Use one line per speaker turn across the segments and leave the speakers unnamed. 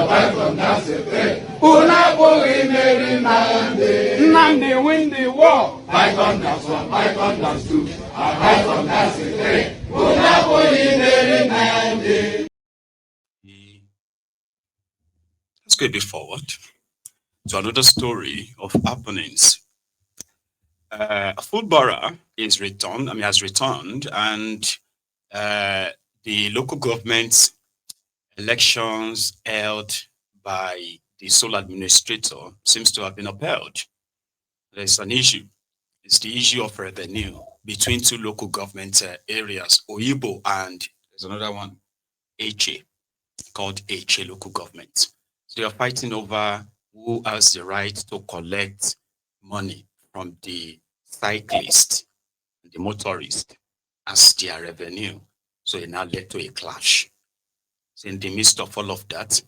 Fight from that's a thing. Unabo Mary Nandi win the war. Fight on that's one, fight on that's two. Fight from that's a thing. Unabo Mary Nandi.
Let's go a bit forward to another story of happenings. A footballer has returned, and the local government elections held by the sole administrator seems to have been upheld. There's an issue. It's the issue of revenue between two local government areas, Oyibo and there's another one, Eche, called Eche local government. So you're fighting over who has the right to collect money from the cyclist, the motorist, as their revenue. So it now led to a clash. So in the midst of all of that,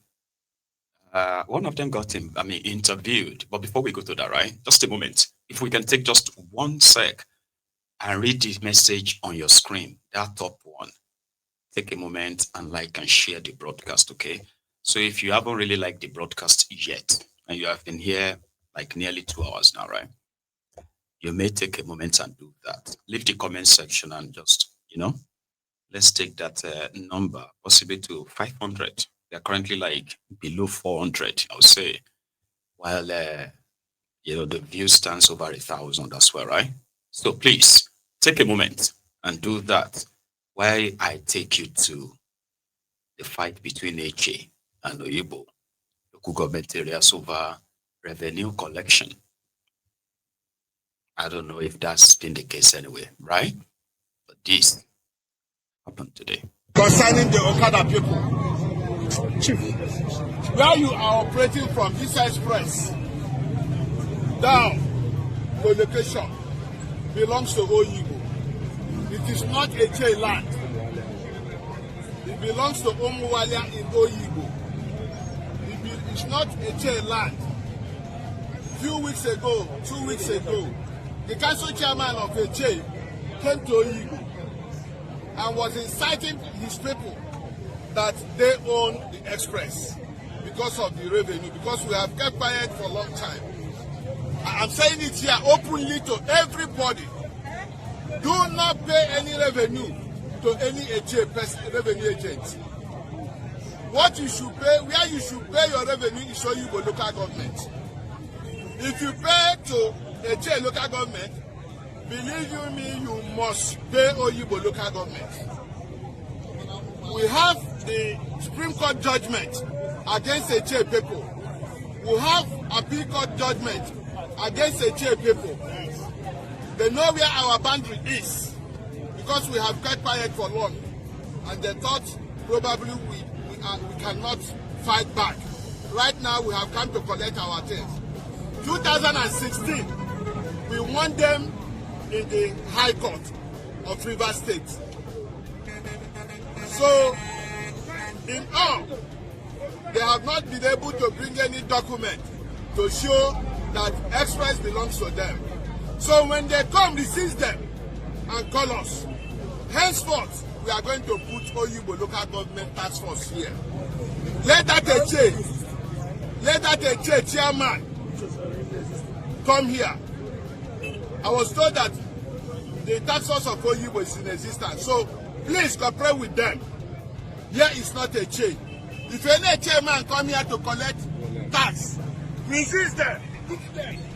one of them got interviewed. But before we go to that, right, just a moment. If we can take just 1 sec and read the message on your screen, that top one. Take a moment and like and share the broadcast, okay? So if you haven't really liked the broadcast yet, and you have been here like nearly 2 hours now, right? You may take a moment and do that. Leave the comment section and just, let's take that number, possibly to 500. They're currently like below 400, I would say. While, the view stands over 1,000 as well, right? So please take a moment and do that while I take you to the fight between Eche and Oyibo, local government areas over revenue collection. I don't know if that's been the case anyway, right? But this happened today.
Concerning the Okada people, Chief, where you are operating from Visa Express down to location belongs to Oyibo. It is not a J land. It belongs to Omuwalia in Oyibo. It's not a J land. Few weeks ago, 2 weeks ago, the council chairman of J came to Oyibo and was inciting his people that they own the express because of the revenue, because we have kept quiet for a long time. I'm saying it here openly to everybody. Do not pay any revenue to any revenue agent. What you should pay, where you should pay your revenue is Oyibo local government. If you pay to a local government, believe you me, you must pay Oyibo local government. We have the Supreme Court judgment against a people. We have appeal court judgment against a people. They know where our boundary is because we have kept quiet for long, and they thought probably we cannot fight back. Right now we have come to collect our things. 2016, we won them in the High Court of Rivers State. So, in all, they have not been able to bring any document to show that Express belongs to them. So when they come, resist them and call us. Henceforth, we are going to put Oyibo local government task force here. Let that a chairman come here. I was told that the task force of Oyibo is in existence. So please cooperate with them. Here is not a chain. If any chairman come here to collect tax, resist them.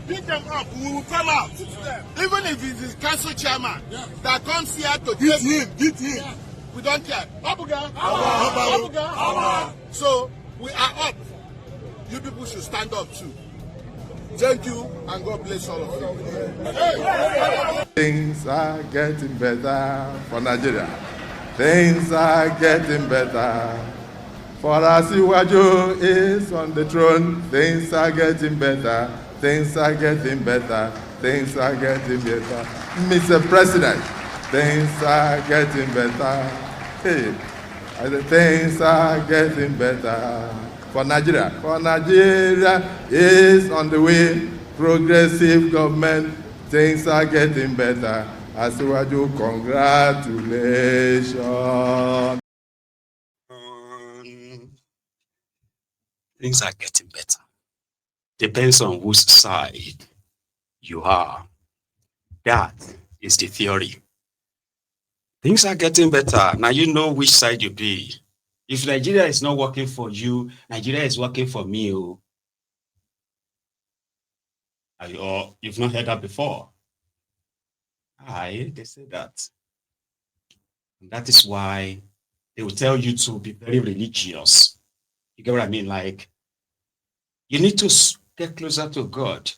Pick them up, we will come out. Even if it is council chairman that comes here to get him. Yeah. We don't care. Abuga. So we are up. You people should stand up too. Thank you and God bless all of you.
Things are getting better for Nigeria. Things are getting better. For Asiwaju is on the throne. Things are getting better. Things are getting better. Things are getting better. Mr. President, things are getting better. Hey, things are getting better. For Nigeria. For Nigeria is on the way. Progressive government. Things are getting better. Asiwaju, congratulations.
Things are getting better. Depends on whose side you are. That is the theory. Things are getting better. Now you know which side you be. If Nigeria is not working for you, Nigeria is working for me. Oh. Or you've not heard that before. They say that. And that is why they will tell you to be very religious. You get what I mean? Like, you need to get closer to God.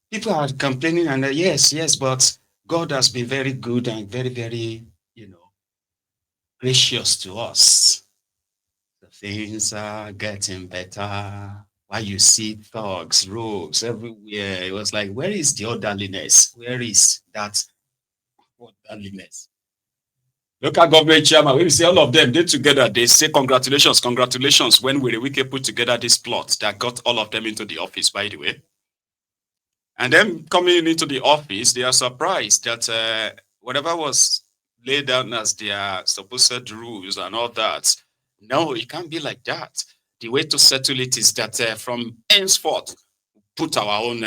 People are complaining, and yes, but God has been very good and very, very, gracious to us. The things are getting better. Why you see thugs, rogues everywhere? It was like, where is the orderliness? Where is that orderliness? Local government chairman, we see all of them, they together, they say congratulations, congratulations when Wike put together this plot that got all of them into the office, by the way. And then coming into the office, they are surprised that whatever was laid down as their supposed rules and all that, no, it can't be like that. The way to settle it is that from henceforth, put our own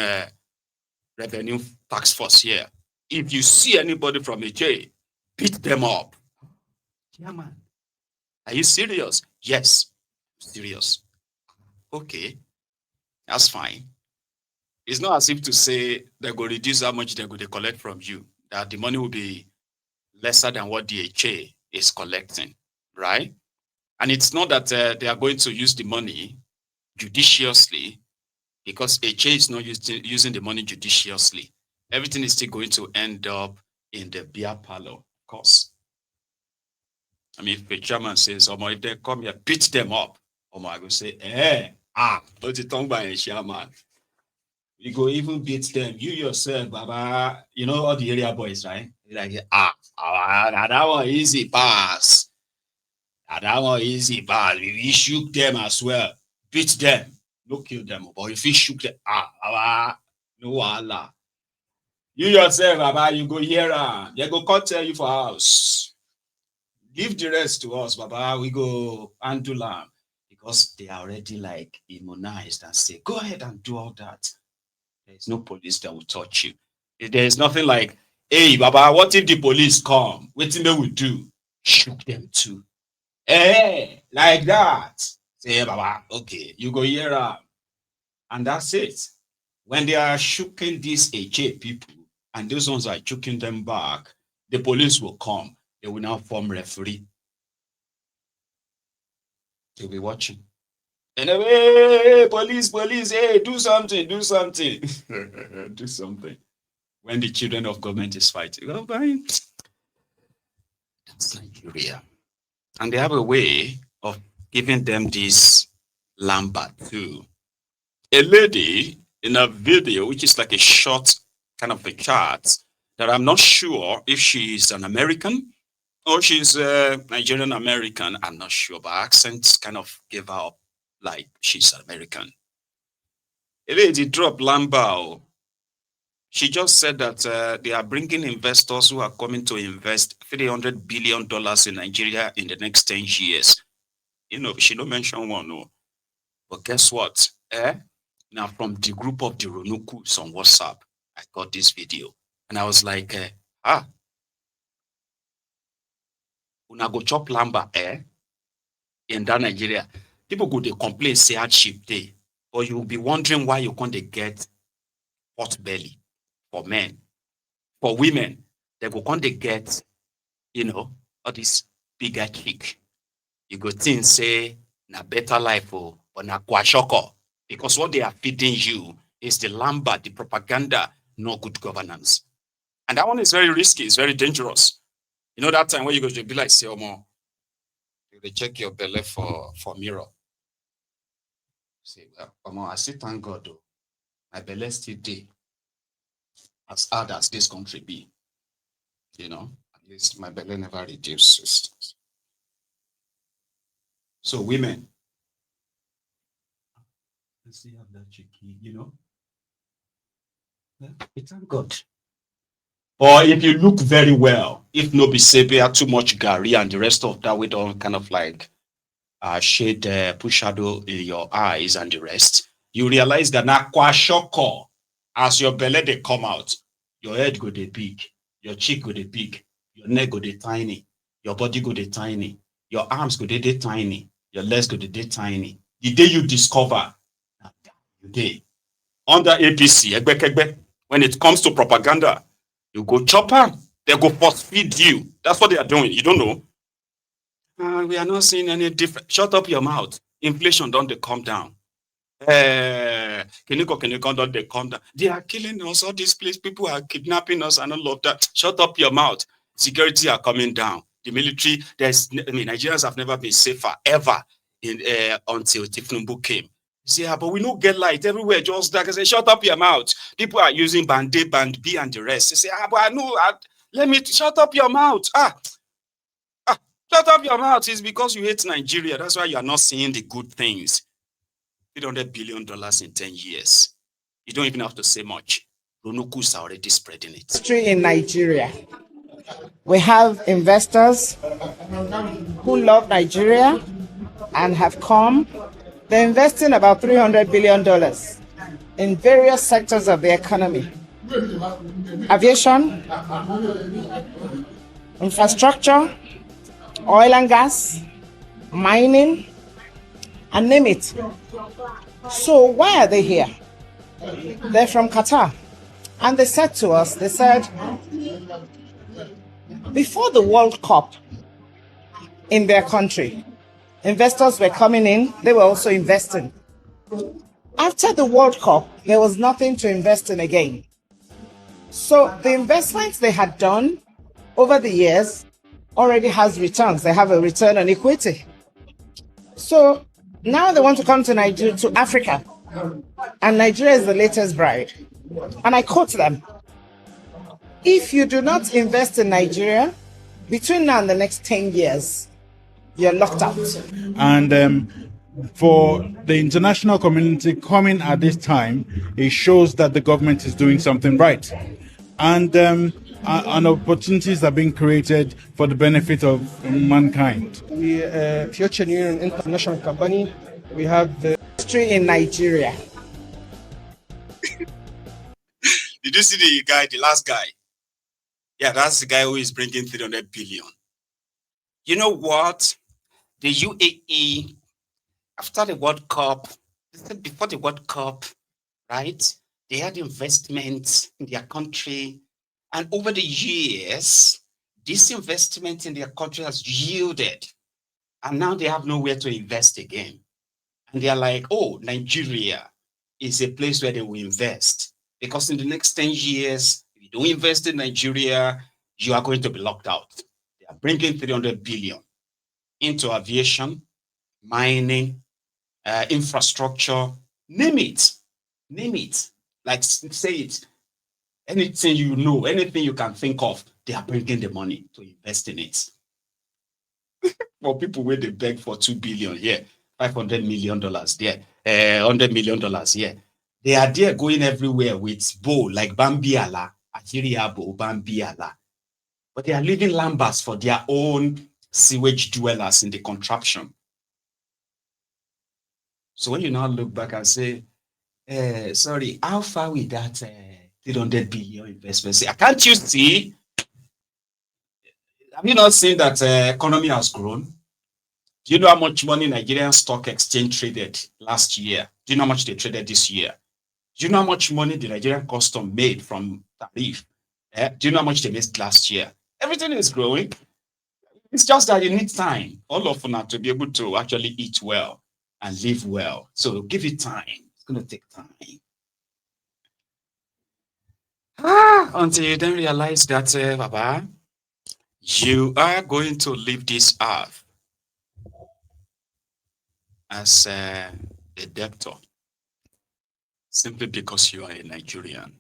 revenue tax force here. If you see anybody from AJ, beat them up. Yeah, man. Are you serious? Yes, serious. Okay, that's fine. It's not as if to say they're going to reduce how much they're going to collect from you, that the money will be lesser than what the HA is collecting, right? And it's not that they are going to use the money judiciously, because HA is not using the money judiciously. Everything is still going to end up in the beer parlor, of course. I mean, if the chairman says, if they come here, beat them up, I go say, don't you talk about a chairman? You go even beat them. You yourself, Baba, you know all the area boys, right? You're like, that one easy pass. That one easy pass. If you shoot them as well, beat them. No kill them. But if you shoot them, Baba, no Allah. You yourself, Baba, you go here. They go come tell you for house. Give the rest to us, Baba. We go handle them. Because they are already like immunized and say, go ahead and do all that. There's no police that will touch you. There's nothing like, hey, Baba, what if the police come? What thing they will do? Shoot them too. Hey, like that. Say, hey, Baba, okay, you go here. And that's it. When they are shooking these HA people, and those ones are choking them back, the police will come. They will now form referee. They'll be watching. And hey, police, hey, do something. Do something. When the children of government is fighting. Well, that's Nigeria. And they have a way of giving them this Lamba too. A lady in a video, which is like a short kind of a chart, that I'm not sure if she's an American or she's a Nigerian American. I'm not sure, but accents kind of gave her up like she's American. A lady dropped Lamba. She just said that they are bringing investors who are coming to invest $300 billion in Nigeria in the next 10 years. She don't mention one, no. But guess what? Now, from the group of the Ronukus on WhatsApp, I got this video. And I was like, una go chop Lamba, in that Nigeria. People go to complain, say hardship day. But you'll be wondering why you can't get hot belly. For men, for women, they go on they get, all this bigger chick. You go think say na better life or na kwashoko, because what they are feeding you is the Lamba, the propaganda, no good governance. And that one is very risky, it's very dangerous. That time when you go to be like, say, you check your belly for mirror. Say, I say thank God though. My belly still day. As hard as this country be, at least my belly never reduces. So women, let's see how that cheeky, it's thank God. Or if you look very well, if no be sepia, too much gari and the rest of that, we don't kind of like shade, put shadow in your eyes and the rest, you realize that na kwashoko, as your belly they come out, your head go dey big, your cheek go dey big, your neck go dey tiny, your body go dey tiny, your arms go dey tiny, your legs go dey tiny. The day you discover, you dey under APC, egbekegbe, when it comes to propaganda, you go chop am, they go force feed you. That's what they are doing. You don't know. We are not seeing any different. Shut up your mouth. Inflation don't they come down. Can you don't they come down? They are killing us. All these places, people are kidnapping us and all of that. Shut up your mouth. Security are coming down. The military, Nigerians have never been safer ever until Tinubu came. You say, but we don't get light everywhere. Just like I say, shut up your mouth. People are using band A, band B, and the rest. You say, but I know. Let me shut up your mouth. Shut up your mouth. It's because you hate Nigeria. That's why you are not seeing the good things. $300 billion in 10 years. You don't even have to say much. Ronukus are already spreading it.
In Nigeria, we have investors who love Nigeria and have come. They're investing about $300 billion in various sectors of the economy. Aviation, infrastructure, oil and gas, mining, and name it. So why are they here? They're from Qatar. And they said to us, before the World Cup in their country, investors were coming in, they were also investing. After the World Cup, there was nothing to invest in again. So the investments they had done over the years already has returns. They have a return on equity. So now they want to come to Nigeria, to Africa. And Nigeria is the latest bride. And I quote them: if you do not invest in Nigeria, between now and the next 10 years, you're locked out.
And for the international community coming at this time, it shows that the government is doing something right. And opportunities are being created for the benefit of mankind.
We Future Union International Company. We have the
history in Nigeria.
Did you see the guy, the last guy? Yeah, that's the guy who is bringing 300 billion. You know what? The UAE, after the World Cup, before the World Cup, right? They had investments in their country. And over the years, this investment in their country has yielded. And now they have nowhere to invest again. And they are like, oh, Nigeria is a place where they will invest. Because in the next 10 years, if you don't invest in Nigeria, you are going to be locked out. They are bringing 300 billion into aviation, mining, infrastructure, name it. Name it. Like, say it. Anything you know, anything you can think of, they are bringing the money to invest in it. For people where they beg for 2 billion, yeah, $500 million, there, $100 million, yeah. They are there going everywhere with bow, like Bambiala, Achiriabo, Bambiala. But they are leaving Lambas for their own sewage dwellers in the contraption. So when you now look back and say, sorry, how far with that 300 billion investment? Can't you see? Have you not seen that economy has grown? Do you know how much money Nigerian stock exchange traded last year? Do you know how much they traded this year? Do you know how much money the Nigerian custom made from tariff? Do you know how much they made last year? Everything is growing. It's just that you need time, all of you, to be able to actually eat well and live well. So give it time. It's going to take time. Until you then realize that, Baba, you are going to leave this earth as a debtor, simply because you are a Nigerian.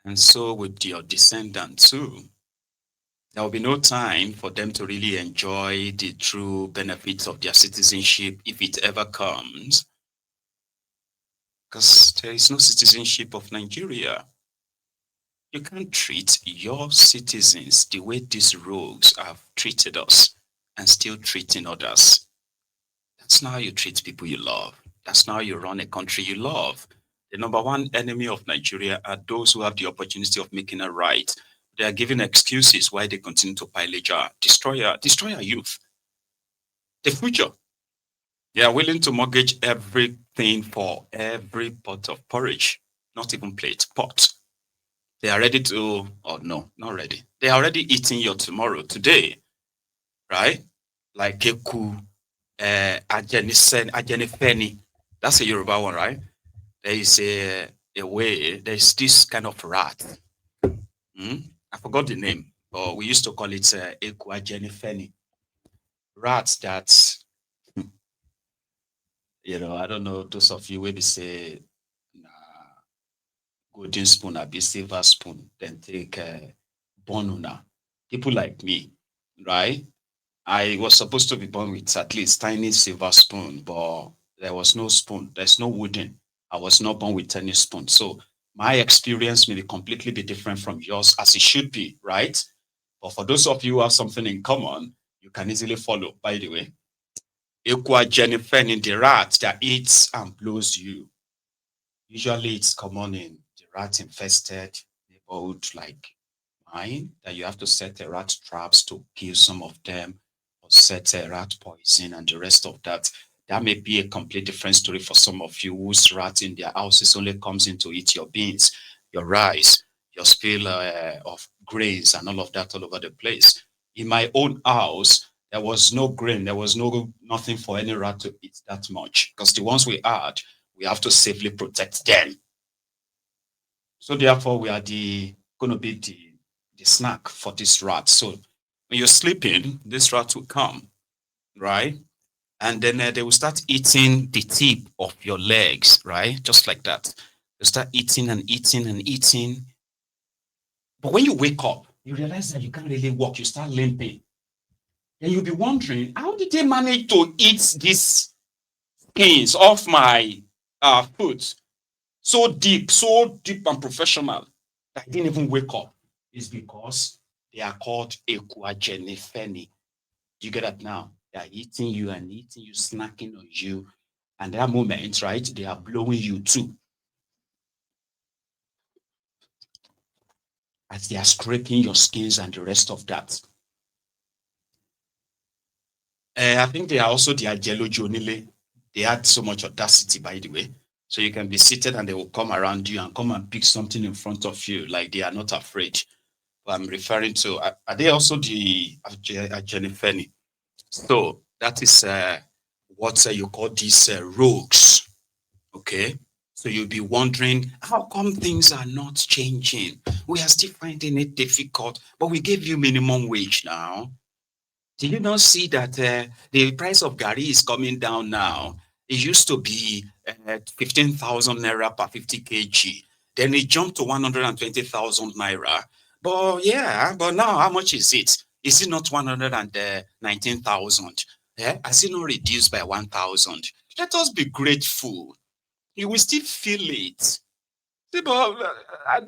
And so with your descendants too, there will be no time for them to really enjoy the true benefits of their citizenship if it ever comes. Because there is no citizenship of Nigeria. You can't treat your citizens the way these rogues have treated us and still treating others. That's not how you treat people you love. That's not how you run a country you love. The number one enemy of Nigeria are those who have the opportunity of making it right. They are giving excuses why they continue to pillage destroy our youth. The future. They are willing to mortgage everything for every pot of porridge, not even plate, pot. They are ready to, oh no, not ready. They are already eating your tomorrow, today, right? Like Keku, Ajenifeni. That's a Yoruba one, right? There is a way, there's this kind of rat. I forgot the name, but we used to call it Eku Ajenifeni. Rats that, I don't know, those of you maybe say, golden spoon, a silver spoon, then take bonuna. People like me, right? I was supposed to be born with at least tiny silver spoon, but there was no spoon. There's no wooden. I was not born with any spoon. So my experience may completely be different from yours, as it should be, right? But for those of you who have something in common, you can easily follow. By the way, Equa Jennifer in the rat that eats and blows you. Usually it's common in the rat-infested neighborhood like mine, that you have to set the rat traps to kill some of them, or set a rat poison and the rest of that. That may be a complete different story for some of you whose rat in their houses only comes in to eat your beans, your rice, your spill of grains and all of that all over the place. In my own house, there was no grain, there was nothing for any rat to eat that much, because the ones we had, we have to safely protect them. So therefore, we are going to be the snack for this rat. So when you're sleeping, this rat will come, right? And then they will start eating the tip of your legs, right? Just like that. They start eating and eating and eating. But when you wake up, you realize that you can't really walk. You start limping. Then you'll be wondering, how did they manage to eat these skins off my foot so deep and professional that I didn't even wake up? Is because they are called equagenifeni. Do you get that now? They are eating you and eating you, snacking on you. And that moment, right, they are blowing you too. As they are scraping your skins and the rest of that. I think they are also the Agelo Jonile. They had so much audacity, by the way. So you can be seated and they will come around you and come and pick something in front of you, like they are not afraid. But I'm referring to, are they also the Agenifeni? So that is what you call these rogues, okay? So you'll be wondering, how come things are not changing? We are still finding it difficult, but we gave you minimum wage now. Do you not see that the price of Gari is coming down now? It used to be 15,000 naira per 50 kg. Then it jumped to 120,000 naira. But yeah, but now how much is it? Is it not 119,000? Yeah? Has it not reduced by 1,000? Let us be grateful. You will still feel it. See, but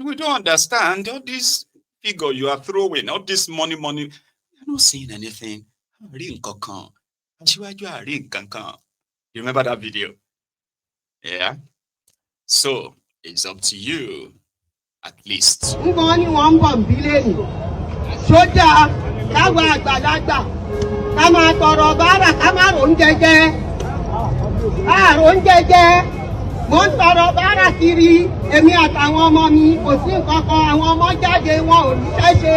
we don't understand all this figure you are throwing, all this money. You're not seeing anything. You remember that video? Yeah. So it's up to you, at least.
Mo ń tọrọ bárà kiri èmi àtàwọn ọmọ mi kò sí nǹkan kan àwọn ọmọ jáde wọn ò níṣẹ́ ṣe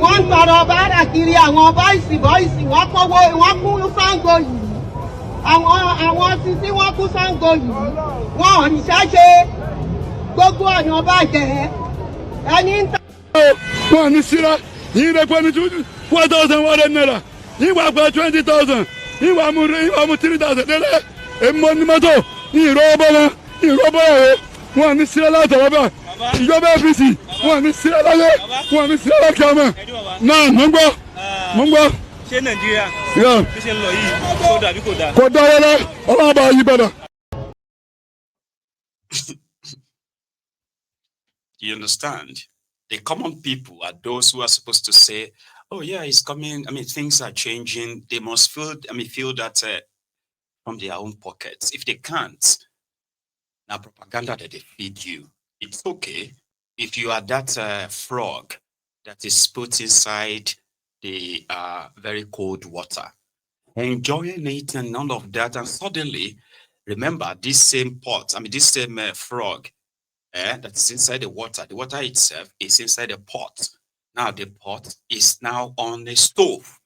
wọ́n ń tọrọ bárà kiri àwọn bọ́ìsì wọ́n kówó wọ́n kú Ṣàngó yìí àwọn títí wọ́n kú Ṣàngó yìí wọn ò níṣẹ́ ṣe gbogbo ọ̀nà bàjẹ́ ẹni ń tà.
wọn ní síra yìí rẹ pé ní 4,100 naira yìí wà pé 20,000 yìí wà mú 3,000 lélẹ̀ èmi ní mọ́tò. ìrọ́bọ̀ rẹ̀ wọn ní sílẹ̀ látọ̀rọ̀ bá ìjọba APC wọn ní sílẹ̀ láyé wọn ní sílẹ̀ lákàmọ́ náà mọ̀ ń gbọ́.
ṣé Nàìjíríà bí ṣe ń lọ yìí kò dàbí kò dà.
kò dá wọlé ọlọ́run bá yí padà.
You understand? The common people are those who are supposed to say, oh yeah, it's coming. I mean, things are changing. They must feel that from their own pockets. If they can't, now propaganda that they feed you. It's okay if you are that frog that is put inside the very cold water, enjoying it and all of that, and suddenly, remember this same pot, this same frog that is inside the water itself is inside the pot. Now the pot is now on the stove.